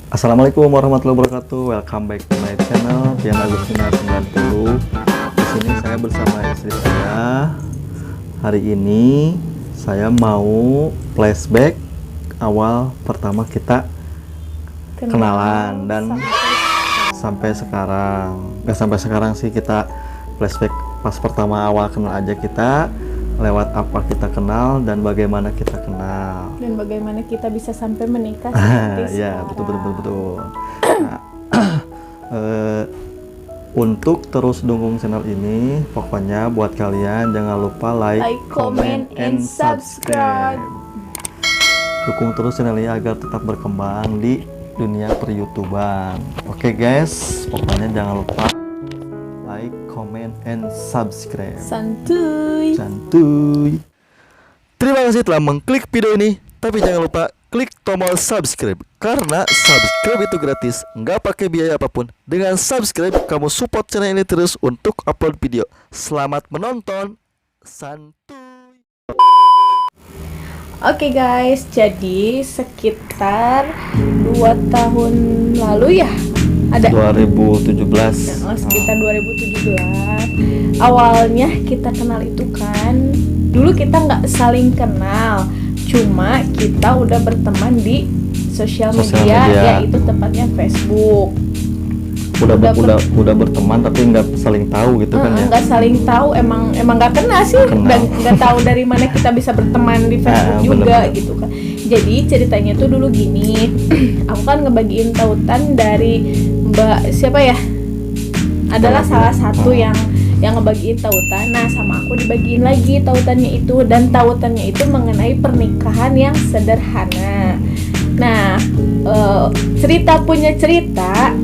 Assalamualaikum warahmatullahi wabarakatuh. Welcome back to my channel Dian Agustina 90. Di sini saya bersama istri saya. Hari ini saya mau flashback awal pertama kita kenalan dan sampai sekarang. Gak sampai sekarang sih, kita flashback pas pertama awal kenal aja, kita lewat apa kita kenal dan bagaimana kita kenal dan bagaimana kita bisa sampai menikah seperti ya, sekarang. betul. Nah, untuk terus dukung channel ini, pokoknya buat kalian jangan lupa like, comment, and subscribe. Dukung terus channel ini agar tetap berkembang di dunia per-YouTuban. Oke guys, pokoknya jangan lupa like, comment, and subscribe. Santuy. Terima kasih telah mengklik video ini. Tapi jangan lupa klik tombol subscribe, karena subscribe itu gratis, nggak pakai biaya apapun. Dengan subscribe, kamu support channel ini terus untuk upload video. Selamat menonton. Santuy. Oke guys, jadi sekitar 2 tahun lalu ya, ada 2017. sekitar 2017. Awalnya kita kenal itu kan, dulu kita nggak saling kenal, cuma kita udah berteman di sosial media, yaitu tepatnya Facebook. Udah berteman tapi nggak saling tahu gitu kan ya? Nggak saling tahu, emang nggak kenal sih, dan nggak tahu dari mana kita bisa berteman di Facebook juga gitu kan. Jadi ceritanya tuh dulu gini, aku kan ngebagiin tautan dari Mbak siapa ya, adalah salah satu yang ngebagiin tautan. Nah, sama aku dibagiin lagi tautannya itu, dan tautannya itu mengenai pernikahan yang sederhana. Nah, cerita punya cerita,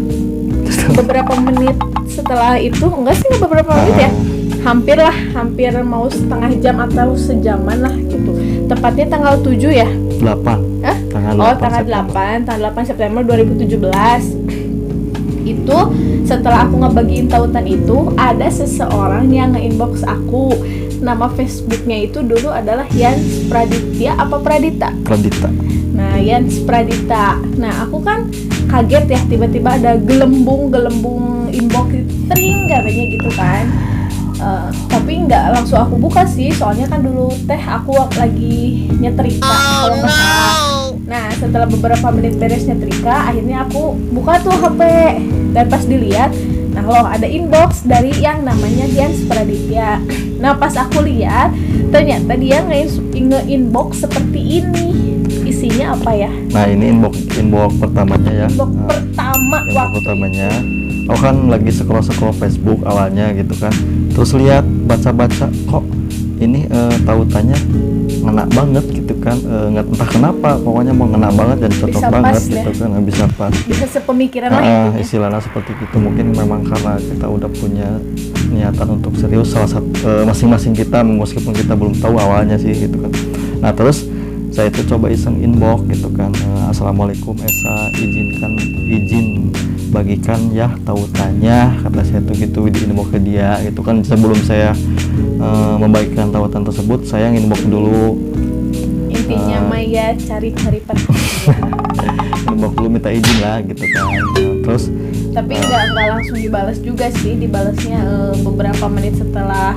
beberapa menit setelah itu, enggak sih beberapa menit ya, hampir mau setengah jam atau sejaman lah gitu. Tepatnya tanggal 7 ya? 8. Tanggal 8 September 2017. Itu setelah aku ngebagiin tautan itu, ada seseorang yang nge-inbox aku. Nama Facebooknya itu dulu adalah Yans Praditya apa Pradita? Nah, Yans Pradita. Nah, aku kan kaget ya, tiba-tiba ada gelembung inbox tring katanya gitu kan. Tapi nggak langsung aku buka sih, soalnya kan dulu aku lagi nyetrika kalau nggak salah. Nah, setelah beberapa menit beres nyetrika, akhirnya aku buka tuh HP, dan pas dilihat, nah loh, ada inbox dari yang namanya Yans Praditya. Nah, pas aku lihat, ternyata dia nge-inbox seperti ini. Isinya apa ya? Nah, ini inbox pertamanya ya. Inbox pertama waktu pertamanya. Aku kan lagi scroll Facebook awalnya gitu kan. Terus lihat, baca-baca, kok ini tautannya ngena banget gitu kan. Nggak entah kenapa, pokoknya mau ngena banget dan cocok bisa banget pas, gitu ya? kan. Bisa pas. Bisa sepemikiran lah intinya. Istilahnya seperti itu. Mungkin memang karena kita udah punya niatan untuk serius, salah satu masing-masing kita, meskipun kita belum tahu awalnya sih gitu kan. Nah, terus saya itu coba iseng inbox gitu kan. Assalamualaikum Esa, izin bagikan ya tautannya, kata saya tuh gitu di inbox ke dia gitu kan. Sebelum saya membagikan tautan tersebut, saya inbox dulu. Intinya Maya cari-cari perhatian. Inbox dulu, minta izin lah gitu kan. Terus tapi nggak langsung dibalas juga sih, dibalasnya beberapa menit setelah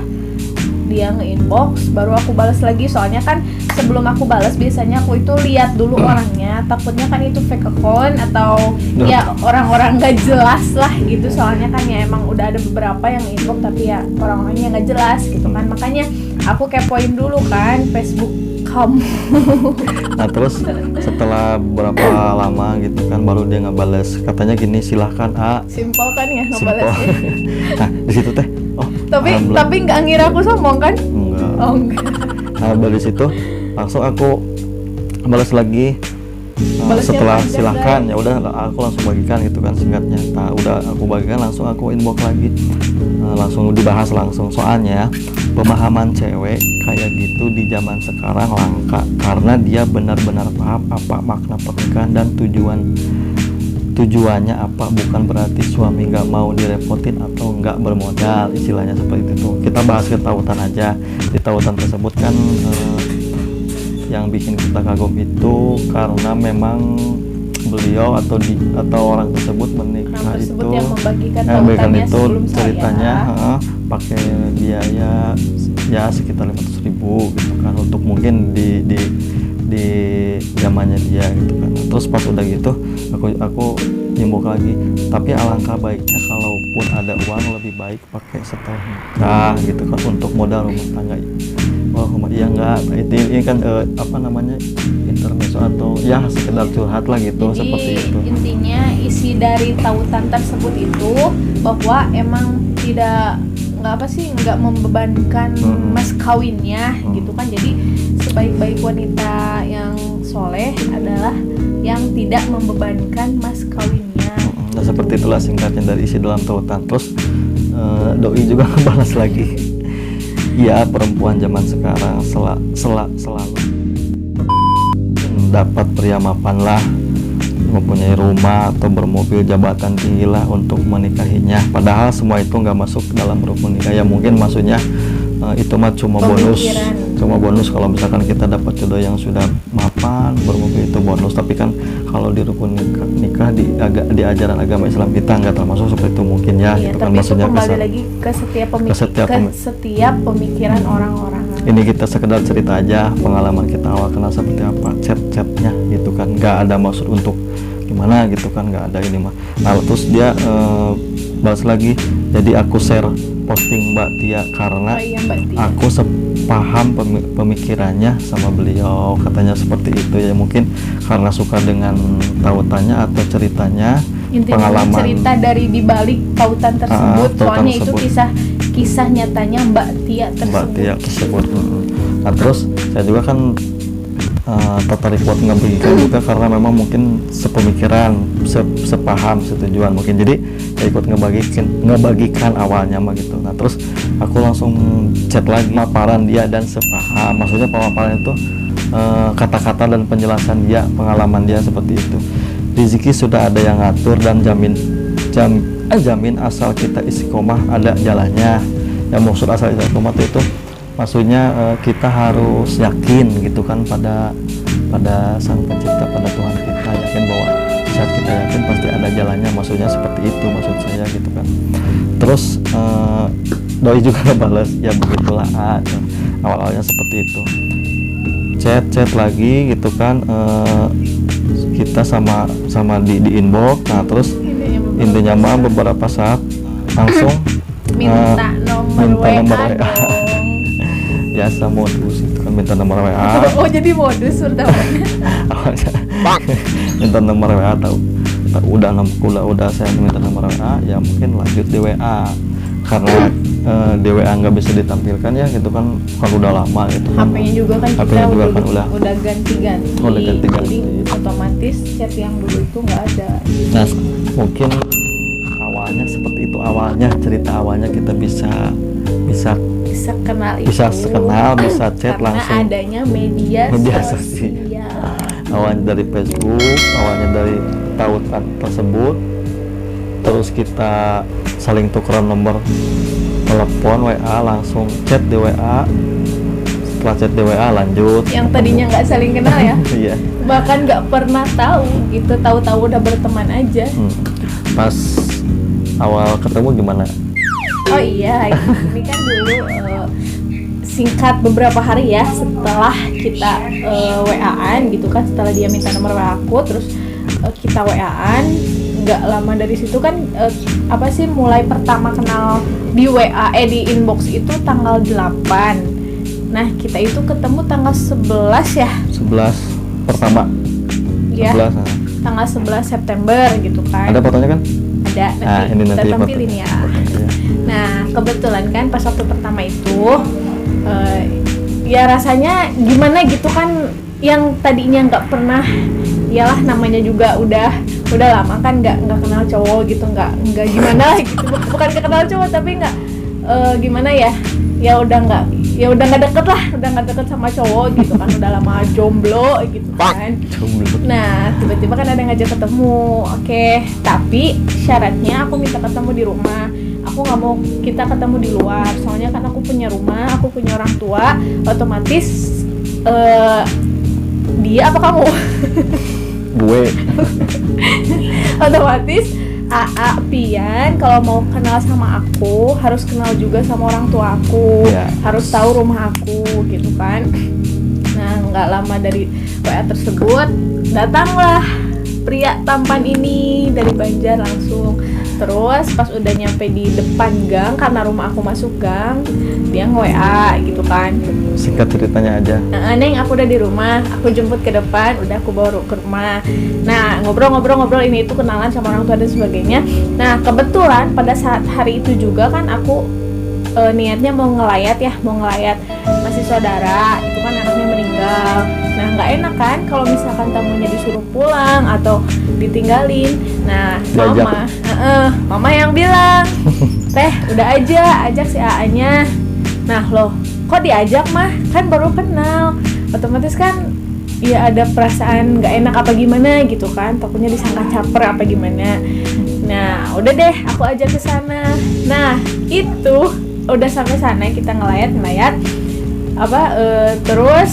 dia nge-inbox baru aku balas lagi. Soalnya kan sebelum aku balas, biasanya aku itu lihat dulu orangnya, takutnya kan itu fake account atau ya orang-orang nggak jelas lah gitu. Soalnya kan ya emang udah ada beberapa yang inbox tapi ya orang-orangnya nggak jelas gitu kan. Makanya aku kepoin dulu kan Facebook kamu. Nah, terus setelah berapa lama gitu kan, baru dia ngebales, katanya gini, silahkan Simpel kan ya Simpel. ngebalasnya. Nah, di situ teh, tapi nggak ngira aku sombong kan? Enggak. Oh enggak. Nah, dari situ langsung aku balas lagi. Balasnya Setelah panjang, silahkan, guys. ya udah aku langsung bagikan gitu kan singkatnya. Nah, udah aku bagikan, langsung aku inbox lagi. Langsung dibahas langsung. Soalnya pemahaman cewek kayak gitu di zaman sekarang langka, karena dia benar-benar paham apa makna pernikahan dan tujuannya apa. Bukan berarti suami nggak mau direpotin atau nggak bermodal, istilahnya seperti itu. Kita bahas ke tautan aja. Di tautan tersebut kan yang bikin kita kagum itu karena memang beliau atau orang tersebut menikah Orang tersebut itu yang membagikan membagikan tautannya itu sebelum ceritanya saya. pakai biaya ya sekitar 500.000 gitu kan, untuk mungkin di zamannya dia gitu kan. Terus pas udah gitu aku nyimbuk lagi, tapi alangkah baiknya kalaupun ada uang lebih baik pakai setelah nikah gitu kan, untuk modal rumah tangga. Oh iya enggak, ini kan apa namanya, intermezzo atau ya sekedar curhat lah gitu. Jadi seperti itu. intinya isi dari tautan tersebut itu bahwa emang nggak membebankan mas kawinnya gitu kan. Jadi sebaik-baik wanita yang soleh adalah yang tidak membebankan mas kawinnya. Nah seperti itulah singkatnya dari isi dalam tautan. Terus doi juga ngebalas lagi, ya perempuan zaman sekarang selalu dapat pria mapan lah, mempunyai rumah atau bermobil, jabatan tinggi lah untuk menikahinya. Padahal semua itu nggak masuk dalam rukun nikah. Ya mungkin maksudnya itu mah cuma bonus kalau misalkan kita dapat jodoh yang sudah mapan, bermobil, itu bonus. Tapi kan kalau di rukun nikah di ajaran agama Islam kita nggak termasuk seperti itu mungkin ya. Iya, gitu kan, tapi maksudnya itu kembali lagi ke setiap pemikiran orang-orang. ini kita sekedar cerita aja pengalaman kita awal kenal seperti apa, chat-chatnya gitu kan, nggak ada maksud untuk gimana gitu kan, nggak ada ini mah. Nah terus dia balas lagi, jadi aku share posting Mbak Tia karena Mbak Tia. aku sepaham pemikirannya sama beliau, katanya seperti itu ya. Mungkin karena suka dengan tautannya atau ceritanya, Intinya pengalaman cerita dari dibalik tautan tersebut. tautan Soalnya tersebut. itu kisah nyatanya Mbak Tia tersebut. Mbak Tia tersebut. Nah terus saya juga kan tertarik buat ngebagikan juga karena memang mungkin sepemikiran, sepaham, setujuan mungkin. Jadi saya ikut ngebagikan awalnya mah gitu. Nah terus aku langsung chat lagi paparan dia dan sepaham. Maksudnya pemaparan itu kata-kata dan penjelasan dia, pengalaman dia seperti itu. Rezeki sudah ada yang ngatur dan jamin asal kita istiqomah ada jalannya. Yang maksud asal istiqomah itu maksudnya kita harus yakin gitu kan pada Sang Pencipta, pada Tuhan kita, yakin bahwa saat kita yakin pasti ada jalannya. Maksudnya seperti itu maksud saya gitu kan. Terus doi juga balas, ya begitulah awal-awalnya seperti itu. Chat lagi gitu kan, kita sama di inbox. Nah terus intinya mah beberapa saat langsung minta nomor WA dong. Biasa modus itu kan, minta nomor WA. Oh jadi modus pertamanya. Awalnya minta nomor WA, tahu udah saya minta nomor WA, ya mungkin lanjut di WA karena di WA nggak bisa ditampilkan ya gitu kan udah lama gitu kan. HP-nya juga kan HP-nya juga kan udah ganti-ganti. Ganti-ganti. Jadi otomatis chat yang dulu itu nggak ada. Nah mungkin awalnya seperti itu, cerita awalnya kita bisa kenal, bisa chat karena langsung. adanya media sosial. Awalnya dari Facebook, awalnya dari tautan tersebut, terus kita saling tukeran nomor telepon WA, langsung chat di WA. Setelah chat di WA lanjut. Yang tadinya nggak saling kenal ya. Iya. Bahkan nggak pernah tahu gitu, tahu-tahu udah berteman aja. Pas awal ketemu gimana? Oh iya, ini kan dulu singkat beberapa hari ya setelah kita WA-an gitu kan, setelah dia minta nomor WA aku, terus kita WA-an. Nggak lama dari situ kan mulai pertama kenal di WA di inbox itu tanggal 8. Nah kita itu ketemu tanggal 11 ya. 11 pertama. Ya. 11. Tanggal 11 September gitu kan. Ada fotonya kan? Ada, ini kita nanti tampilin ya. Nah kebetulan kan pas waktu pertama itu ya rasanya gimana gitu kan, yang tadinya nggak pernah, iyalah namanya juga udah lama kan nggak kenal cowok gitu, nggak gimana lah gitu, bukan nggak kenal cowok tapi nggak gimana ya udah nggak deket sama cowok gitu kan, udah lama jomblo gitu kan. Nah tiba-tiba kan ada ngajak ketemu, oke, tapi syaratnya aku minta ketemu di rumah, aku nggak mau kita ketemu di luar, soalnya kan aku punya rumah, aku punya orang tua, otomatis dia apa kamu? gue. Otomatis AA Pian kalau mau kenal sama aku harus kenal juga sama orang tua aku, Ya. harus tahu rumah aku gitu kan. Nah, nggak lama dari WA tersebut datanglah pria tampan ini dari Banjar langsung. Terus pas udah nyampe di depan gang, karena rumah aku masuk gang, dia nge-WA gitu kan. Singkat ceritanya aja. Neng, aku udah di rumah, aku jemput ke depan, udah aku bawa ke rumah. Nah, ngobrol ini itu, kenalan sama orang tua dan sebagainya. Nah, kebetulan pada saat hari itu juga kan aku niatnya mau ngelayat masih saudara, itu kan anaknya meninggal. Nah, nggak enak kan kalau misalkan tamunya disuruh pulang atau ditinggalin. Nah, mama yang bilang, teh udah ajak si AA-nya. Nah, loh, kok diajak mah? Kan baru kenal. Otomatis kan ya ada perasaan nggak enak apa gimana gitu kan, takutnya disangka caper apa gimana. Nah, udah deh, aku ajak ke sana. Nah, itu udah sampai sana, kita ngelayat terus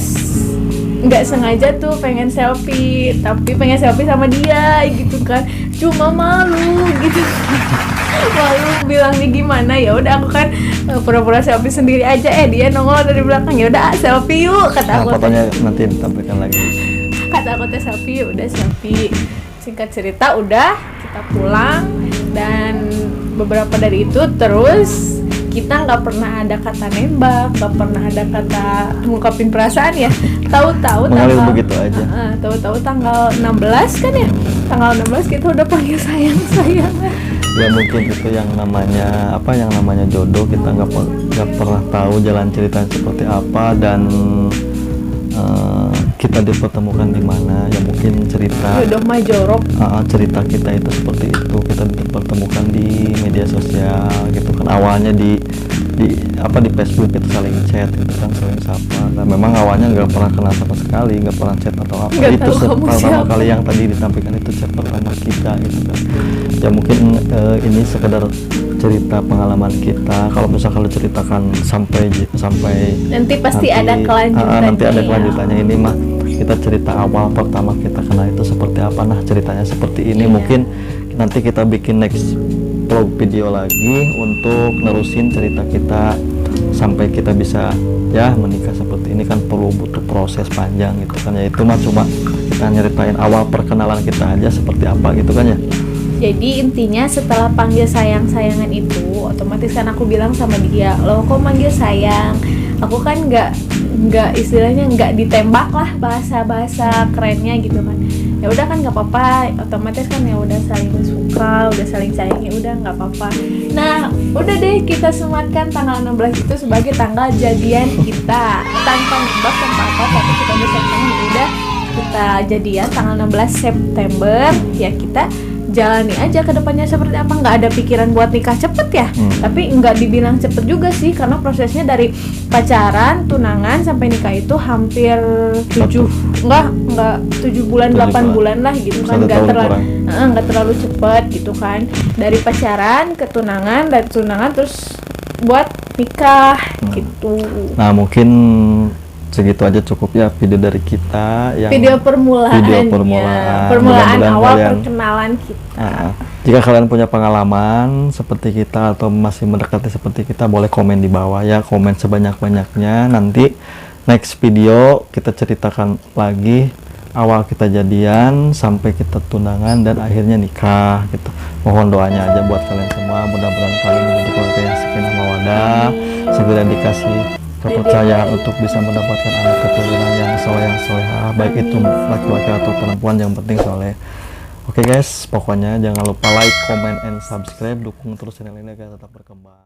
nggak sengaja tuh pengen selfie, tapi pengen selfie sama dia gitu kan, cuma malu gitu. Malu bilangnya gimana, ya udah aku kan pura-pura selfie sendiri aja. Dia nongol dari belakang, ya udah selfie yuk kata aku. Fotonya nanti ditampilkan lagi. Kata aku teh selfie, udah selfie. Singkat cerita udah kita pulang, dan beberapa dari itu terus kita nggak pernah ada kata nembak, nggak pernah ada kata ngungkapin perasaan ya. Tahu-tahu mengalir tanggal begitu aja. Tahu-tahu tanggal 16 kan ya. Tanggal 16 kita udah panggil sayang. Ya mungkin itu yang namanya jodoh. Kita nggak pernah tahu jalan cerita seperti apa, dan kita dipertemukan di mana. Ya mungkin cerita Jodoh mah jorok. Cerita kita itu seperti itu, kita dipertemukan di media sosial gitu kan. Awalnya di Facebook itu saling chat gitu kan, saling sapa. Nah, memang awalnya nggak pernah kenal sama sekali, nggak pernah chat atau apa. Nggak Itu tahu kamu pertama siapa. kali yang tadi ditampilkan itu chat pertama kita gitu kan. Ya mungkin ini sekedar cerita pengalaman kita. Kalau misalkan lu ceritakan sampai Nanti pasti ada kelanjutannya. nanti ada kelanjutannya. Ini mah kita cerita awal pertama kita kenal itu seperti apa. Nah, ceritanya seperti ini. Iya. Mungkin nanti kita bikin next vlog video lagi untuk nerusin cerita kita sampai kita bisa ya menikah seperti ini. Kan butuh proses panjang gitu kan. Ya itu mah cuma kita nyeritain awal perkenalan kita aja seperti apa gitu kan ya. Jadi intinya setelah panggil sayang-sayangan itu, otomatis kan aku bilang sama dia, loh kok manggil sayang? Aku kan nggak istilahnya nggak ditembak lah, bahasa kerennya gitu kan. Ya udah kan nggak apa-apa, otomatis kan ya udah saling suka, udah saling sayang, ya udah nggak apa-apa. Nah udah deh, kita sematkan tanggal 16 itu sebagai tanggal jadian kita, tanpa nembak tanpa apa, tapi kita udah udah kita jadian tanggal 16 September. Ya kita jalani aja ke depannya seperti apa. Nggak ada pikiran buat nikah cepet ya, tapi nggak dibilang cepet juga sih, karena prosesnya dari pacaran, tunangan sampai nikah itu hampir 7 bulan 8 bulan lah gitu kan. Nggak terlalu cepet gitu kan, dari pacaran ke tunangan, dari tunangan terus buat nikah gitu. Nah mungkin segitu aja cukup ya video dari kita yang Video permulaan awal kalian, perkenalan kita. Jika kalian punya pengalaman seperti kita atau masih mendekati seperti kita, boleh komen di bawah ya, komen sebanyak-banyaknya. Nanti next video kita ceritakan lagi awal kita jadian sampai kita tunangan dan akhirnya nikah gitu. Mohon doanya aja buat kalian semua, mudah-mudahan kalian menjadi keluarga yang sakinah mawaddah, segera dikasih kepercayaan untuk bisa mendapatkan anak keturunan yang solehah, baik itu laki-laki atau perempuan, yang penting soleh. Oke guys, pokoknya jangan lupa like, comment, and subscribe, dukung terus channel ini agar tetap berkembang.